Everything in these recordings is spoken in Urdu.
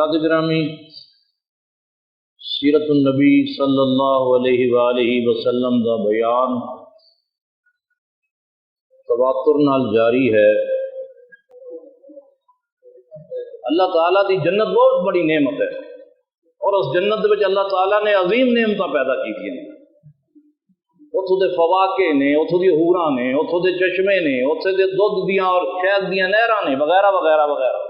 حضرات گرامی، سیرت النبی صلی اللہ علیہ وآلہ وسلم دا بیان تواتر نال جاری ہے۔ اللہ تعالیٰ دی جنت بہت بڑی نعمت ہے، اور اس جنت وچ اللہ تعالیٰ نے عظیم نعمتاں پیدا کی ہیں۔ اتھوں دے فواکے نے، اتھوں دی حوراں نے، اتھوں دے چشمے نے، اتھوں دے دودھ دیاں اور شہد دیاں نہراں نے، وغیرہ وغیرہ وغیرہ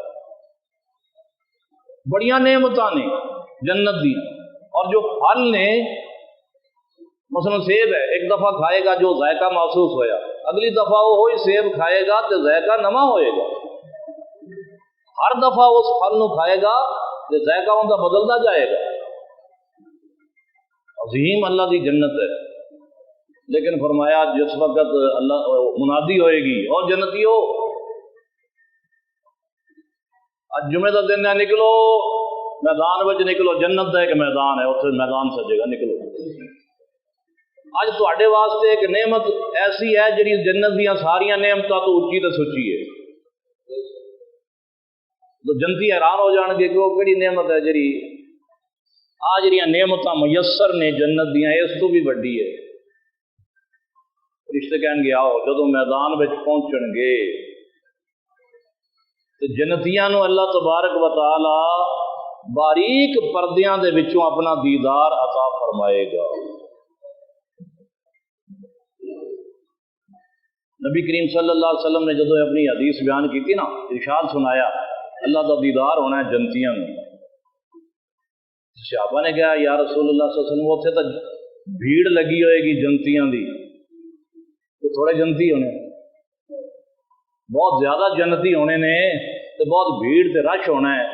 بڑیاں نعمتاں نے جنت دیاں۔ اور جو پھل نے، مثلا سیب ہے، ایک دفعہ کھائے گا جو ذائقہ محسوس ہویا، اگلی دفعہ وہی سیب کھائے گا تو ذائقہ نواں ہوئے گا۔ ہر دفعہ اس پھل نو کھائے گا تو ذائقہ ان کا بدلتا جائے گا۔ عظیم اللہ دی جنت ہے۔ لیکن فرمایا جس وقت اللہ منادی ہوئے گی، اور جنتیو آج جمعے کا دن ہے، نکلو میدان وچ نکلو، جنت کا ایک میدان ہے، اتنے میدان سجے گا، نکلو۔ اج تواڈے واسطے ایک نعمت ایسی ہے جڑی جنت دیاں ساریاں نعمتاں تو اچھی تے سچی ہے۔ تو جنتی حیران ہو جان گے کہ وہ کہڑی نعمت ہے جڑی جڑیاں نعمتاں میسر نے جنت دیاں، اس تو بھی وڈی ہے۔ رشتے کہن گے آؤ، جدو میدان وچ پہنچن گے تو جنتیاں نو اللہ تبارک و تعالی باریک پردیاں دے وچوں اپنا دیدار عطا فرمائے گا۔ نبی کریم صلی اللہ علیہ وسلم نے جدو اپنی حدیث بیان کی تھی نا، ارشاد سنایا اللہ کا دیدار ہونا ہے جنتیاں میں۔ صحابہ نے کہا یا رسول اللہ صلی اللہ علیہ وسلم، اتنے تو بھیڑ لگی ہوئے گی جنتیاں دی، تو تھوڑے جنتی ہونے، بہت زیادہ جنتی ہونے نے، تو بہت بھیڑ تے رش ہونا ہے،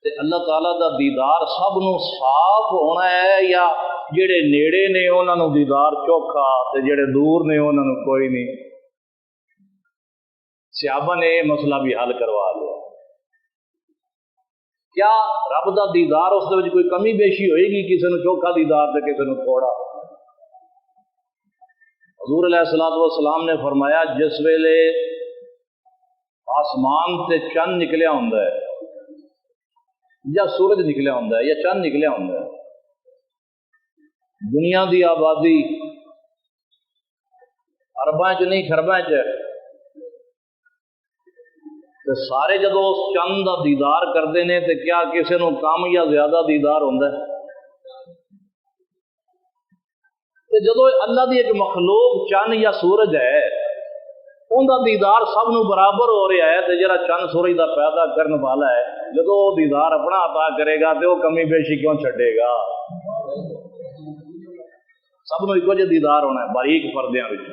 تے اللہ تعالیٰ دا دیدار سب نو صاف ہونا ہے، یا جڑے نیڑے نے انہاں نو دیدار چوکھا تے جڑے دور نے انہاں نو کوئی نہیں؟ صحابہ نے یہ مسئلہ بھی حل کروا لیا۔ کیا رب دا دیدار اس دے وچ کوئی کمی بیشی ہوئے گی؟ کسی نو چوکھا دیدار تے کسی نو تھوڑا؟ حضور علیہ الصلوۃ والسلام نے فرمایا جس ویلے آسمان تے چند نکلیا ہوندا ہے، یا سورج نکلیا ہوندا ہے، یا چند نکلیا ہوندا ہے، دنیا دی آبادی ارباں چ نہیں خرباں چ ہے، تے سارے جدو اس چند دا دیدار کرتے ہیں تو کیا کسی نو کم یا زیادہ دیدار ہوندا ہے؟ تے جدو اللہ دی ایک مخلوق چند یا سورج ہے، ان دا دیدار سب نو برابر ہو رہا ہے، تے جڑا چند سورج دا پیدا کرنے والا ہے جدو وہ دیدار اپنا عطا کرے گا تو وہ کمی بیشی کیوں چھڈے گا؟ سب نو ایک جہا دیدار ہونا ہے باریک پردیاں وچ۔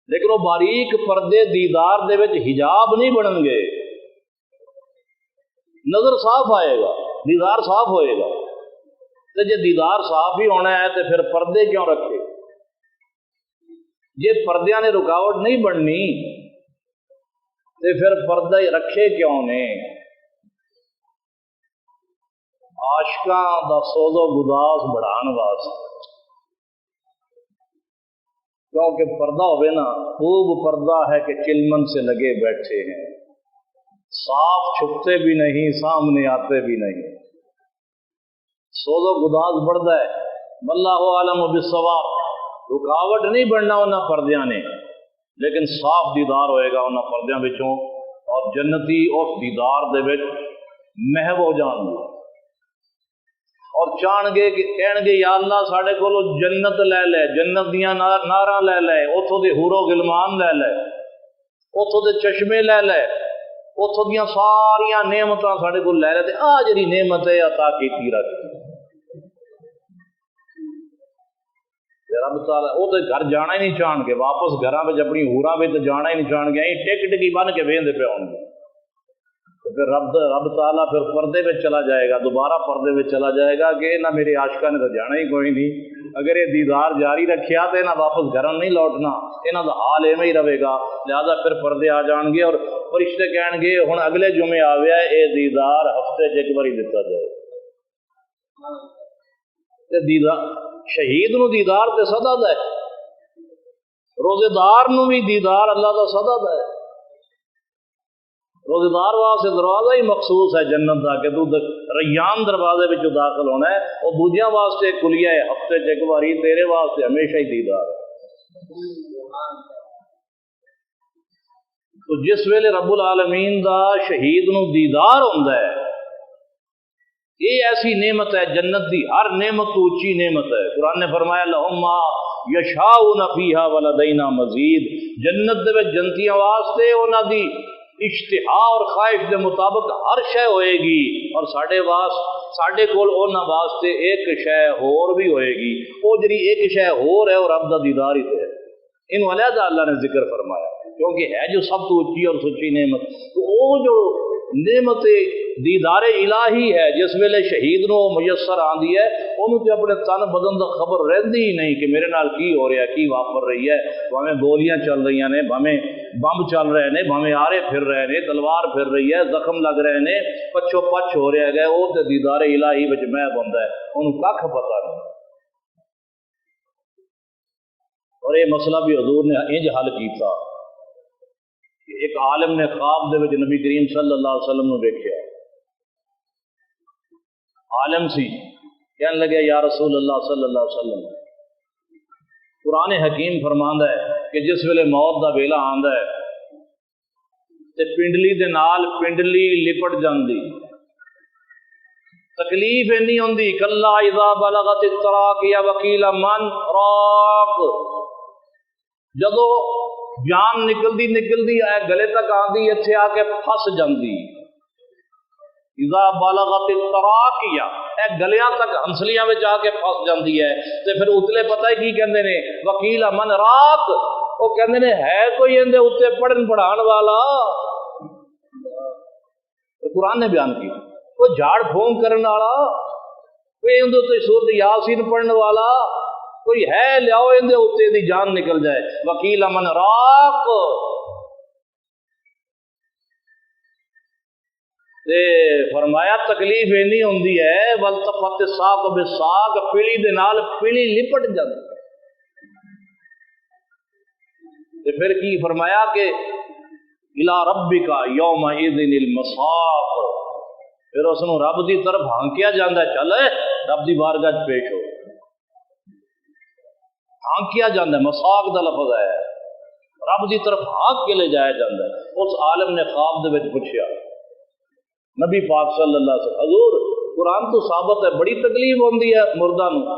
لیکن وہ باریک پردے دیدار دے وچ حجاب نہیں بنن گے، نظر صاف آئے گا، دیدار صاف ہوئے گا۔ تو جے دیدار صاف ہی ہونا ہے تو پھر پردے کیوں رکھے؟ جے پردیاں نے رکاوٹ نہیں بننی تو پھر پردے رکھے کیوں نے؟ عاشقاں دا سوز و گداز بڑھان واسطے، کیونکہ پردہ ہوئے نا، خوب پردہ ہے کہ چلمن سے لگے بیٹھے ہیں، صاف چھپتے بھی نہیں، سامنے آتے بھی نہیں، سوز و گداز بڑھتا ہے۔ واللہ عالم بالصواب، رکاوٹ نہیں بننا انہاں پردیاں نے، لیکن صاف دیدار ہوئے گا انہاں پردیاں وچوں، اور جنتی اس دیدار دے وچ محو ہو جان گے، اور چاہن گے کہ کہن گے یا اللہ ساڈے کولو جنت لے لے، جنت دیاں ناراں لے لے، اتھوں دے حور و غلمان لے لے، اتھوں دے چشمے لے لے، اتھوں دیاں ساریاں نعمتاں ساڈے کول لے لے، تے آ جڑی نعمت ہے عطا کیتی رکھ۔ رب تعالیٰ وہ تو گھر جانا ہی نہیں چاہن گے، واپس گھراں وچ اپنی حوراں وچ جانا ہی نہیں چاہن گے، ٹک ٹکی بن کے ویندے پے ہون گے۔ پھر رب تعالیٰ پھر پردے میں چلا جائے گا، دوبارہ پردے میں چلا جائے گا کہ نہ میرے عاشقاں نے تو جانا ہی کوئی نہیں، اگر یہ دیدار جاری رکھیا تو نہ واپس گھر نہیں لوٹنا، یہاں کا حال ایویں ہی رہے گا، لہذا پھر پردے آ جان گے، اور فرشتے کہن گے ہن اگلے جمعے آویا ہے، یہ دیدار ہفتے چ ایک باری دتا جائے۔ دیدار شہید نو دیدار تے سدا دا ہے، روزے دار نو بھی دیدار اللہ دا سدا دا ہے۔ روزدار واسطے دروازہ ہی مخصوص ہے جنت کا کہ تو ریان دروازے وچ داخل ہونا ہے، اور دوجیاں واسطے کلیہ ہے ہفتے چ ایک باری، تیرے واسطے ہمیشہ ہی دیدار ہے۔ تو جس ویلے رب العالمین دا شہید نو دیدار ہوندا ہے، یہ ایسی نعمت ہے جنت دی، ہر نعمت تو اونچی نعمت ہے۔ قرآن نے فرمایا لہم ما یشاؤون فیہا ولدینا مزید، جنت دے وچ جنتیاں واسطے انہاں دی اشتہا اور خواہش دے مطابق ہر شے ہوئے گی، اور ساڈے کول انہاں واسطے ایک شے ہور بھی ہوئے گی، وہ جڑی ایک شے ہور ہے وہ رب دا دیدار ہی ہے۔ ان علیحدہ اللہ نے ذکر فرمایا کیونکہ ہے جو سب تو اونچی اور سچی نعمت۔ تو وہ جو نعمت دیدار الہی ہے جس ویلے شہید نو میسر آندی ہے، انہوں تے اپنے تن بدن دا خبر رہندی ہی نہیں کہ میرے نال کی ہو رہا ہے، کی واپر رہی ہے، بھاویں گولیاں چل رہی ہیں، بھاویں بم چل رہے ہیں، بھاویں آرے پھر رہے ہیں، تلوار پھر رہی ہے، زخم لگ رہے ہیں، پچھو پچھ ہو رہا ہے، وہ تے دیدار الہی وچ محب ہوندا ہے، انہوں ککھ پتہ نہیں۔ اور یہ مسئلہ بھی حضور نے انج حل کیتا، ایک عالم نے خواب دے وچ نبی کریم صلی اللہ علیہ وسلم نے دیکھا، عالم سی، کہنے لگے یا رسول اللہ صلی اللہ علیہ وسلم، قرآن حکیم فرماندا ہے کہ جس ویلے موت دا ویلا آندا ہے تے پنڈلی دے نال پنڈلی لپٹ جاندی، تکلیف اینی ہوندی، کلا اذا بلغت التراقی وقیل من راق، جدو جان نکلدی اے گلے تک آندی، اتھے آ کے پھس جاندی، اذا بلغت التراقی، اے گلیاں تک ہنسلیاں وچ آ کے پھس جاندی ہے، تے پھر اتلے پتہ کی کہندے نے، وکیل من راق، وہ کہندے نے ہے کوئی اندے اتنے پڑھن پڑھان والا؟ قرآن نے بیان کی، کوئی جھاڑ پھونک کرن والا، کوئی اندے اتنے سورۃ یاسین پڑھن والا کوئی ہے؟ لیاؤ اندے اتنے دی جان نکل جائے۔ وکیل من راق، تے فرمایا تکلیف اینی ہوندی ہے، والتفت الساق بالساق، پیلی دے نال پیلی لپٹ جاندی، تے پھر کی فرمایا کہ الی ربک یومئذ المساق، پھر اس نو رب دی طرف ہانکیا جاندہ ہے، چل رب دی بارگاہ پیش ہو، ہانکیا جاندہ ہے، مساق دا لفظ ہے، رب دی طرف ہانک کے لے جایا جاندہ ہے۔ اس عالم نے خواب دے وچ پوچھیا نبی پاک صلی اللہ علیہ وسلم، حضور قرآن تو ثابت ہے بڑی تکلیف ہوندی ہے مردہ نو،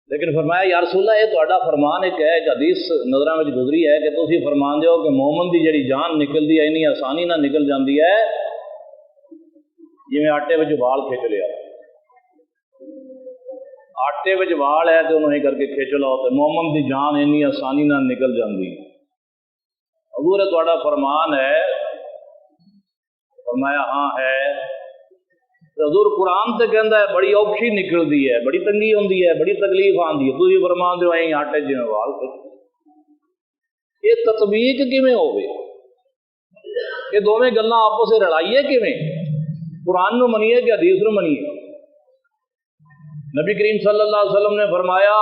لیکن فرمایا یا رسول اللہ یہ تہاڈا فرمان ایک ہے، ایک حدیث نظراں وچ گزری ہے کہ تسی فرماندے ہو کہ مومن دی جڑی جان نکلدی ہے اتنی آسانی نہ نکل جاندی ہے جویں آٹے وچ وال کھچ لیا، آٹے وچ وال ہے تے انہوں کر کے کھچ لو تے مومن دی جان اتنی آسانی نہ نکل جاندی۔ حضور تہاڈا فرمان ہے؟ فرمایا ہاں ہے۔ حضور قرآن تے کہندا ہے بڑی اوکھی نکلدی ہے، بڑی تنگی ہوندی ہے، بڑی تکلیف آندی ہے، تسی فرماندے ہو ایں آٹے جویں وال کھچ، یہ تطبیق کیویں ہوے؟ یہ دونوں گلاں آپس وچ رلائیے کیویں؟ قرآن نو منیے کہ حدیث نو منیے؟ نبی کریم صلی اللہ علیہ وسلم نے فرمایا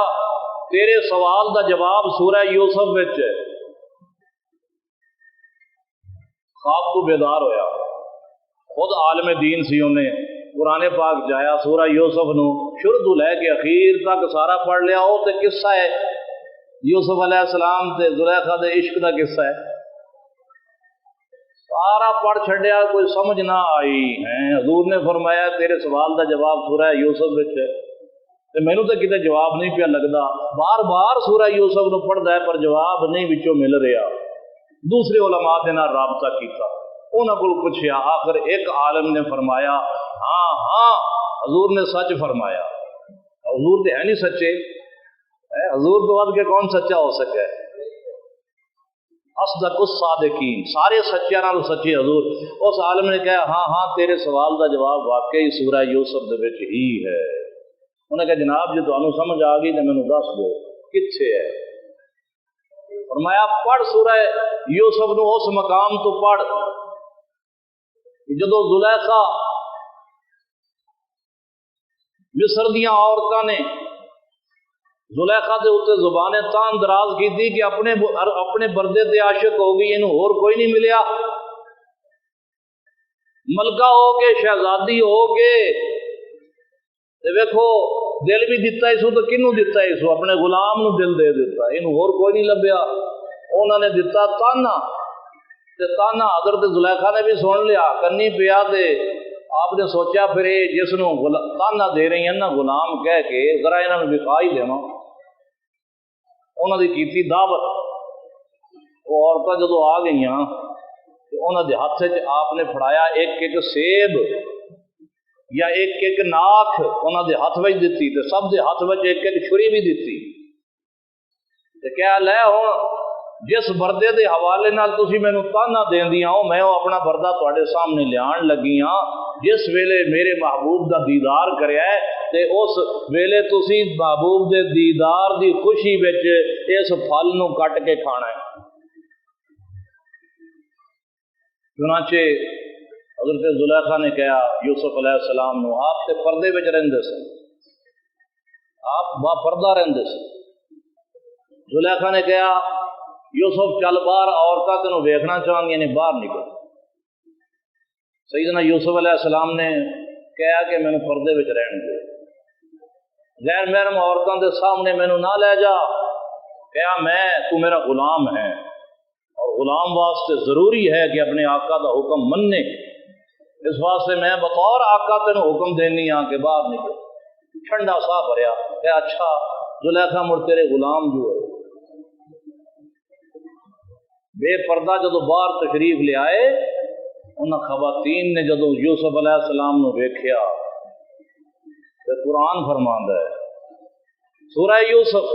تیرے سوال دا جواب سورہ یوسف وچ ہے، خواب تو بیدار ہویا، خود عالم دین سی، انہیں قرآن پاک جایا سورہ یوسف نو شروع تو لے کے اخیر تک سارا پڑھ لیا، وہ تے قصہ ہے یوسف علیہ السلام تے زلیخا دے عشق دا قصہ ہے، سارا پڑھ چھڈیا، کوئی سمجھ نہ آئی ہے۔ حضور نے فرمایا تیرے سوال دا جواب سورہ یوسف وچ ہے، تے مینوں تے کتے جواب نہیں پیا لگدا، بار بار سورہ یوسف نو پڑھدا ہے پر جواب نہیں وچوں مل رہا۔ دوسرے علماء دے نال رابطہ کیتا، انہاں کو پوچھیا، آخر ایک عالم نے فرمایا ہاں ہاں حضور نے سچ فرمایا، حضور تے ہے نہیں سچے، حضور تو ود کے کون سچا ہو سکے؟ اصدق الصادقین، سارے سچیاں نال سچے حضور۔ اس عالم نے کہا ہاں ہاں تیرے سوال دا جواب واقعی سورہ یوسف دے وچ ہی ہے۔ انہوں نے کہا جناب جے تانوں سمجھ آ گئی تے مینوں دس دو کتھے ہے؟ فرمایا پڑھ سورہ یوسف نو اس مقام تو پڑھ جدو زلیخا مصر دیاں عورتاں نے زلیخا دے اتنے زبان تان دراز کی تھی کہ اپنے بردے تے عاشق ہو گئی، انہوں اور کوئی نہیں ملیا، ملکہ ہو کے شہزادی ہو کے دیکھو دل بھی دیتا اس تو کنوں دیتا اس اپنے غلام نو دل دے دیتا، انہوں اور کوئی نہیں لبیا، انہوں نے دیتا تانا، تے تانا حضرت زلیخا نے بھی سن لیا، کنی پیا تے آپ نے سوچا پھر جس نو تانا دے رہی ہیں نا غلام کہہ کے ذرا انہوں نے بکھا ہی دینا، انہوں نے کیتی دعوت، وہ عورتیں جدو آ گئیاں انہوں نے ہاتھ سے آپ نے پھڑایا ایک ایک سیب یا ایک ایک ناک انہوں نے ہاتھ وچ دیتی تے سب دے ہاتھ وچ ایک ایک چھری بھی دیتی تے کہا لے ہن جس بردے دے حوالے نال تسی مینوں تانا دیندیاں ہو میں اپنا بردہ تواڈے سامنے لیان لگی ہاں، جس ویلے میرے محبوب دا دیدار کریا ہے تے اس ویلے تسی محبوب دے دیدار دی خوشی وچ اس پھل نو کٹ کے کھانا ہے۔ چنانچہ حضرت زلیخا نے کہا یوسف علیہ السلام نو آپ تے پردے وچ رہندے سن، آپ با پردہ رہندے سن۔ زلیخا نے کہا یوسف چل باہر، عورتاں تینوں ویکھنا چاہندیاں نے، باہر نکل۔ سیدنا یوسف علیہ السلام نے کہا کہ مینوں پردے وچ رہن دے، غیر محرم عورتاں دے سامنے مینوں نہ لے جا، کہا میں تو میرا غلام ہے اور غلام واسطے ضروری ہے کہ اپنے آقا دا حکم مننے، اس واسطے میں بطور آقا تینوں حکم دینی ہاں کہ باہر نکل۔ ٹھنڈا سا بھریا کہ اچھا زلیخا مڑ تیرے غلام جو ہے۔ بے پردہ جدو باہر تشریف لے آئے انہاں خواتین نے جدو یوسف علیہ السلام نو ویکھیا تے قرآن فرماندا ہے سورہ یوسف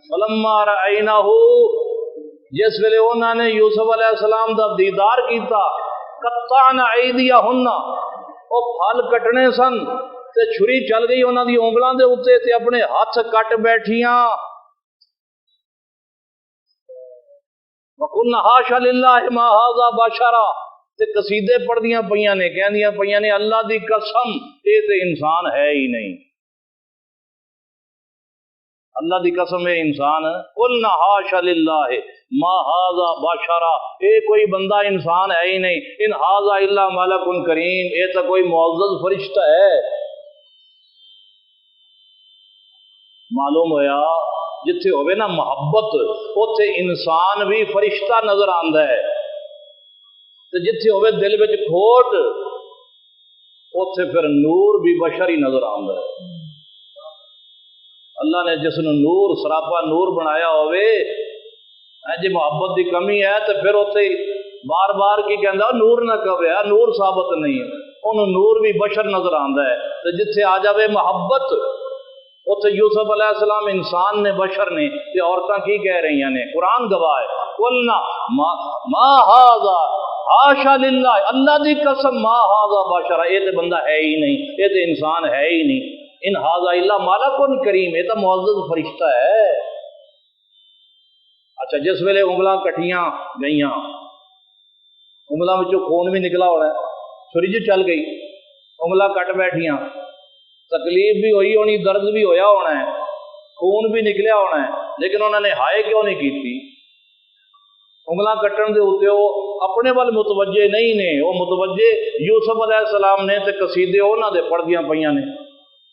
فلما رأیناہ، جس ویلے انہاں نے یوسف علیہ السلام دا دیدار کیتا قطعنا ایدیہن، او پھل کٹنے سن تے چھری چل گئی انہاں دی اونگلاں دے اوتے تے اپنے ہاتھ کٹ بیٹھیاں۔ وَقُلْنَا حَاشَ لِلَّهِ مَا هَذَا بَشَرًا، تے قصیدے پڑھ دیاں پیاں نے، کہندیاں پیاں نے اللہ دی قسم یہ تے انسان ہے ہی نہیں، اللہ دی قسم ہے انسان، قُلْنَا حَاشَ لِلَّهِ مَا هَذَا بَشَرًا، یہ کوئی بندہ انسان ہے ہی نہیں، ان هَذَا إِلَّا مَلَكٌ کریم، یہ تو کوئی معزز فرشتہ ہے۔ معلوم ہویا جتھے ہوئے نا محبت اتھے انسان بھی فرشتہ نظر آندا ہے، تے جتھے ہوئے دل وچ کھوٹ اتھے پھر نور بھی بشر ہی نظر آندا ہے۔ اللہ نے جس نے نور سراپا نور بنایا ہوئے جی محبت دی کمی ہے تو پھر اتھے بار بار کی کہندا نور نہ کہے، نور ثابت نہیں ہے، انہوں نور بھی بشر نظر آندا ہے، تے جتھے آ جاوے محبت اتھے یوسف علیہ السلام انسان نے بشر نے، تے عورتاں کی کہہ رہی ہیں نے، قرآن گواہ ہے قلنا ما ھذا حاشا للہ، اللہ دی قسم ما ھذا بشر، یہ تے بندہ ہے ہی نہیں، یہ تے انسان ہے ہی نہیں، ان ھذا الا ملک کریم، یہ تو معزز فرشتہ ہے۔ اچھا جس ویلے انگلاں کٹیاں گئیاں انگلاں وچوں خون بھی نکلا ہونا ہے، چھری جو چل گئی، انگلاں کٹ بیٹھیاں، تکلیف بھی ہوئی ہونی، درد بھی ہویا ہونا ہے، خون بھی نکلیا ہونا ہے، لیکن انہوں نے ہائے کیوں نہیں کیتی؟ انگلاں کٹن دے اوتے وہ اپنے وال متوجہ نہیں نے، وہ متوجہ یوسف علیہ السلام نے تے قصیدے انہاں دے پڑھدیاں پیاں نے،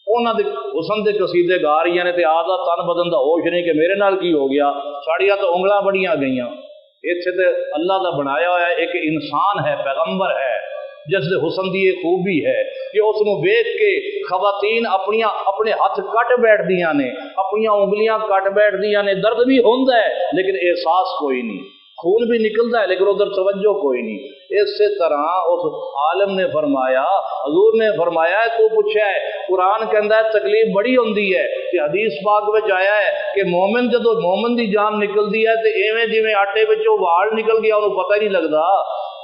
انہاں دے حسن دے قصیدے گا رہی نے، تے آدھا تن بدن دا ہوش نہیں کہ میرے نال کی ہو گیا، ساڑیاں تو انگلاں بڑیاں گئیاں۔ اتھے تے اللہ دا بنایا ہوا ہے، ایک انسان ہے، پیغمبر ہے، جس دے حسن دی یہ خوبی ہے کہ اس نو ویکھ کے خواتین اپنے ہاتھ کٹ بیٹھ دیاں نے، اپنی انگلیاں کٹ بیٹھ دیاں نے، درد بھی ہوندا ہے لیکن احساس کوئی نہیں، خون بھی نکلتا ہے لیکن ادھر توجہ کوئی نہیں۔ اسی طرح اس عالم نے فرمایا، حضور نے فرمایا ہے، تو پوچھا ہے قرآن کہندا ہے تکلیف بڑی ہوندی ہے، کہ حدیث پاک وچ آیا ہے کہ مومن جدو مومن دی جان نکلدی ہے تے ایویں جویں آٹے وچوں وال نکل گیا انہوں پتہ ہی نہیں لگدا۔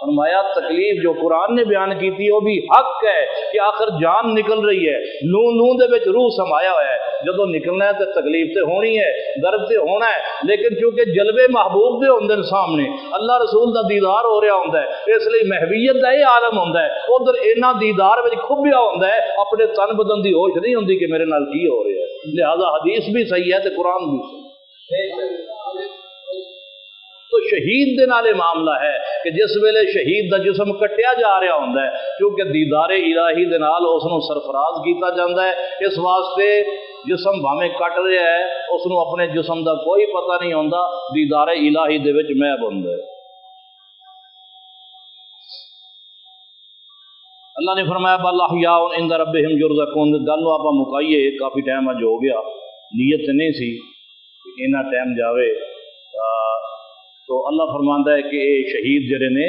فرمایا تکلیف جو قرآن نے بیان کی تھی وہ بھی حق ہے کہ آخر جان نکل رہی ہے، نو دے وچ روح سمایا ہوا ہے، جدو نکلنا ہے تو تکلیف تے ہونی ہے، درد تے ہونا ہے، لیکن چونکہ جلوے محبوب دے ہوندے سامنے اللہ رسول دا دیدار ہو رہا ہوندا ہے، اس لیے محویت دا یہ عالم ہوندا ہے، ادھر اینا دیدار وچ کھبیا ہوندا ہے، اپنے تن بدن دی ہوش نہیں ہوندی کہ میرے نال کی ہو رہا ہے۔ لہذا حدیث بھی صحیح ہے تو قرآن بھی صحیح۔ تو شہید دے نالے معاملہ ہے کہ جس ویلے شہید دا جسم کٹیا جا رہا ہوندا ہے کیونکہ دیدار الہی دے نال اس نو سرفراز کیتا جاندا ہے، اس واسطے جسم بھاویں کٹ رہا ہے اس نو اپنے جسم دا کوئی پتہ نہیں ہوندا، دیدار الہی دے وچ محو ہوندا ہے۔ اللہ نے فرمایا بل احیاء عند ربہم یرزقون، گل نو آپ مکائیے، کافی ٹائم اج ہو گیا، نیت نہیں سی کہ اتنا ٹائم جاوے، تو اللہ فرماندا ہے کہ یہ شہید جڑے نے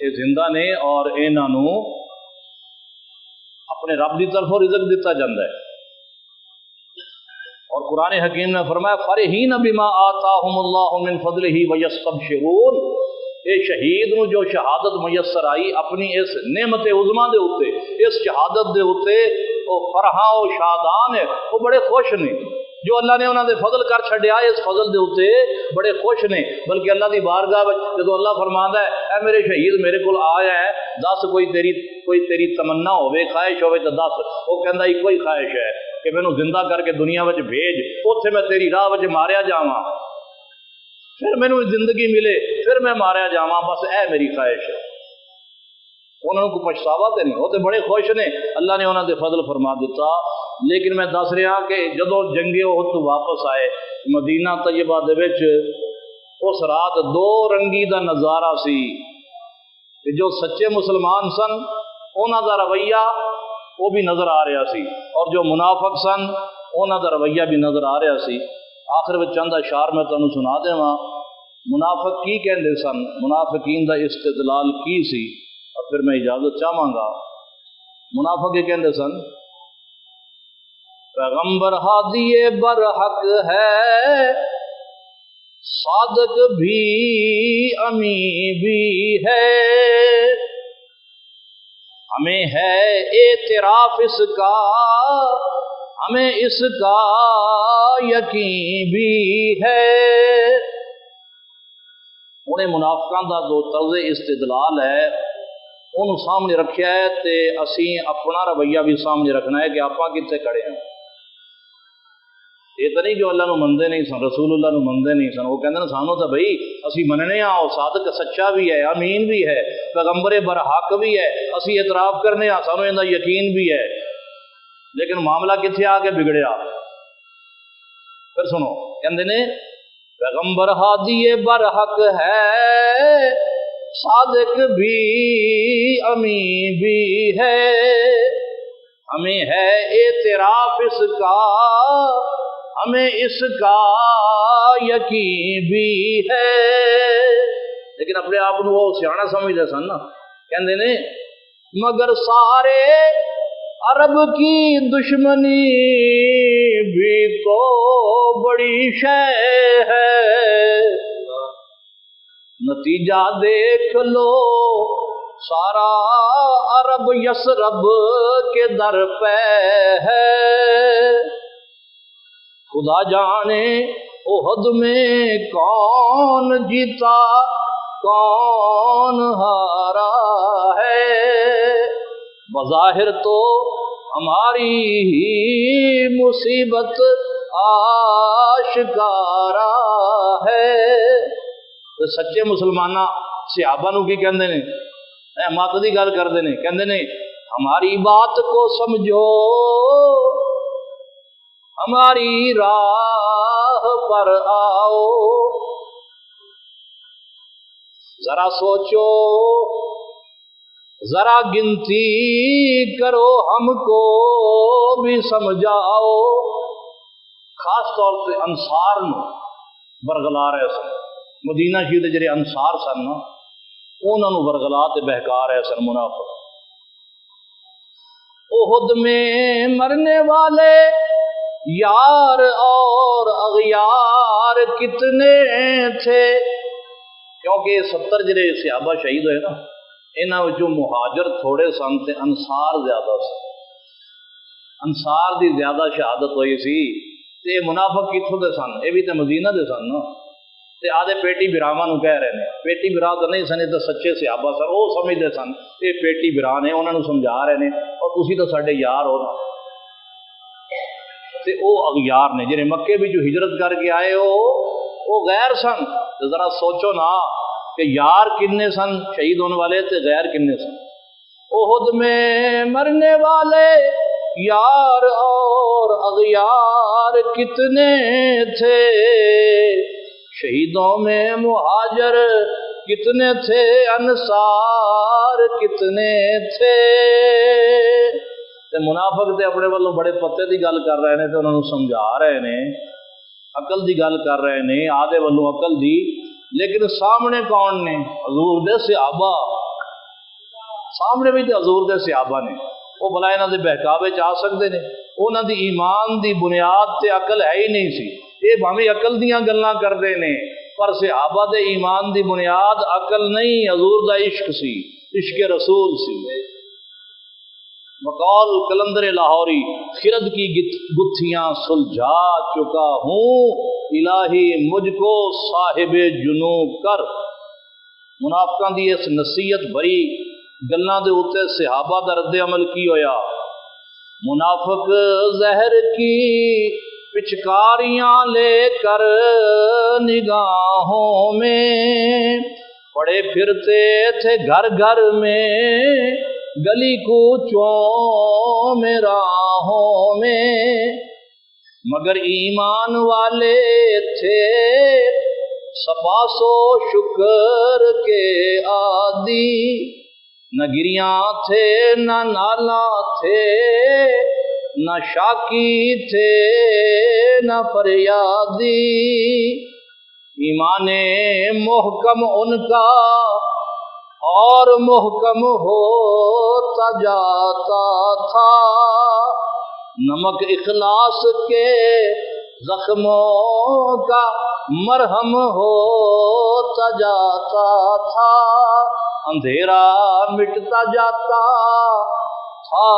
یہ زندہ نے اور انہاں نو اپنے رب دی طرفوں رزق دیتا جاندا ہے۔ اور قرآن حکیم نے فرمایا فرحین بما آتاہم اللہ من فضلہ ویستبشرون، اے شہید نو جو شہادت میسر آئی اپنی اس نعمت عظما دے اوتے، اس شہادت دے اوتے وہ فرحاں و شادان ہے، وہ بڑے خوش نے جو اللہ نے انہاں دے فضل کر چھڈیا، اس فضل دے اوتے بڑے خوش نے، بلکہ اللہ دی بارگاہ وچ جدوں اللہ فرماندا ہے اے میرے شہید میرے کول آیا ہے، دس کوئی تیری تمنا ہوے خواہش ہوے تو دس، وہ کہندا ایک ہی خواہش ہے کہ مینوں زندہ کر کے دنیا وچ بھیج، اوتھے میں تیری راہ وچ ماریا جاواں، پھر مینوں زندگی ملے، پھر میں ماریا جاواں، بس اے میری خواہش ہے۔ انہوں کو پچھتاوا تے نہیں، وہ تے بڑے خوش نے، اللہ نے انہوں دے فضل فرما دیتا۔ لیکن میں دس رہا کہ جدو جنگ احد تو واپس آئے مدینہ طیبہ دے وچ اس رات دو رنگی دا نظارہ سی کہ جو سچے مسلمان سن انہاں دا رویہ وہ بھی نظر آ رہا سی، اور جو منافق سن انہاں دا رویہ بھی نظر آ رہا سی۔ آخر میں چند اشعار میں تانوں سنا دیواں، منافق کی کہندے سن، منافقین دا استدلال کی سی، اور پھر میں اجازت چاہواں گا۔ منافق یہ کہندے سن پیغمبر ہادی برحق ہے، صادق بھی امین بھی ہے، ہمیں ہے اعتراف اس کا، ہمیں اس کا یقین بھی ہے۔ انہیں منافقاں دا جو طرز استدلال ہے انہوں سامنے رکھیا ہے، تے اسی اپنا رویہ بھی سامنے رکھنا ہے کہ آپاں کتے کھڑے ہیں۔ یہ تو نہیں جو اللہ نو مندے نہیں سن، رسول اللہ نو مندے نہیں سن، وہ کہندے سانو تو بھائی اسی مننے ہاں، وہ صادق سچا بھی ہے، امین بھی ہے، پیغمبر برحق بھی ہے، اسی اعتراف کرنے ہاں، سانو اندا یقین بھی ہے۔ لیکن معاملہ کتنے آ کے بگڑیا؟ پھر سنو، کہندے نے پیغمبر ہادی برحق ہے، صادق بھی امین بھی ہے، ہمیں ہے اعتراف اس کا، ہمیں اس کا یقین بھی ہے۔ لیکن اپنے آپ کو وہ سیاح سمجھتے سن نا، کہندے نے مگر سارے عرب کی دشمنی بھی تو بڑی شے ہے، نتیجہ دیکھ لو سارا عرب یسرب کے در پہ ہے، خدا جانے احد میں کون جیتا کون ہارا ہے، بظاہر تو ہماری ہی مصیبت آشکارا ہے۔ تو سچے مسلمانہ صحابہ نو کی کہندے نے، مت دی گل کردے نے، کہندے نے ہماری بات کو سمجھو، ہماری راہ پر آؤ، ذرا سوچو، ذرا گنتی کرو، ہم کو بھی سمجھاؤ۔ خاص طور سے انصار نو برگلا رہے سن، مدینہ شریف جڑے انصار سن نا انہوں نے برگلا تے بہکا رہے سن منافق۔ احد میں مرنے والے یار اور اغیار کتنے تھے، کیونکہ 70 جڑے صحابہ شہید ہوئے نا، انہاں وچوں مہاجر تھوڑے سن تے انصار زیادہ سن، انصار دی زیادہ شہادت ہوئی سی۔ تے منافق کتھوں دے سن؟ یہ بھی تے مدینہ دے سن نا، تے آدھے پیٹی براواں نو کہہ رہے ہیں، پیٹی برا تو نہیں سن، تے سچے صحابہ سن، وہ سمجھتے سن یہ پیٹی برا نے، انہوں نے سمجھا رہے ہیں اور تسی تو ساڈے یار ہو نا۔ تے او اغیار نے جنہیں مکے بھی جو ہجرت کر کے آئے ہو وہ غیر سن. تو ذرا سوچو نا کہ یار کتنے سن شہید ہونے والے تے غیر کتنے سن. احد میں مرنے والے یار اور اغیار کتنے تھے, شہیدوں میں مہاجر کتنے تھے, انصار کتنے تھے. تے منافق تے اپنے والوں بڑے پتے دی گل کر رہے ہیں تے انہوں نے سمجھا رہے ہیں, عقل دی گل کر رہے ہیں, آدھے والوں عقل دی, لیکن سامنے کون نے؟ حضور دے صحابہ. سامنے بھی تے حضور دے صحابہ نے, وہ بلا انہاں دے بہکاوے چ آ سکتے نے؟ انہاں دی ایمان دی بنیاد تے عقل ہے ہی نہیں سی. یہ بھاویں عقل دیاں گلاں کردے نے پر صحابہ دے ایمان دی بنیاد عقل نہیں, حضور دا عشق سی, عشق رسول سی. مقال کلندر لاہوری, خرد کی گتھیاں سلجھا چکا ہوں, الہی مجھ کو صاحب جنو کر. منافقاں دی اس نصیحت بھری گلاں دے اوتے صحابہ دا رد عمل کی ہویا؟ منافق زہر کی پچکاریاں لے کر نگاہوں میں پڑے پھرتے تھے گھر گھر میں, گلی کوچوں میں راہوں میں, مگر ایمان والے تھے سپاس و شکر کے عادی. نہ گریاں تھے نہ نالا تھے, نہ شاکی تھے نہ فریادی. ایمان محکم ان کا اور محکم ہوتا جاتا تھا, نمک اخلاص کے زخموں کا مرہم ہوتا جاتا تھا. اندھیرا مٹتا جاتا تھا,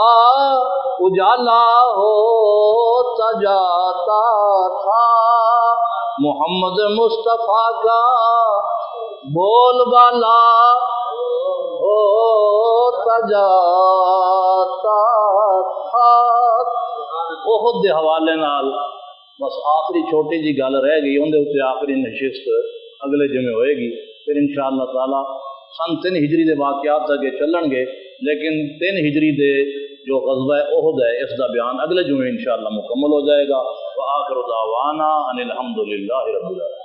اجالا ہوتا جاتا تھا. محمد مصطفیٰ کا بول بالا ہوتا جاتا تھا. احد دے حوالے نال بس آخری چھوٹی جی گل رہ گئی, اندر اتنے آخری نشست اگلے جمعے ہوئے گی. پھر انشاءاللہ تعالی سن 3 ہجری دے واقعات اگے چلن گے, لیکن 3 ہجری دے جو غزوہ احد ہے اس دا بیان اگلے جمعے انشاءاللہ مکمل ہو جائے گا. وآخر دعوانا ان الحمدللہ رب العالمین.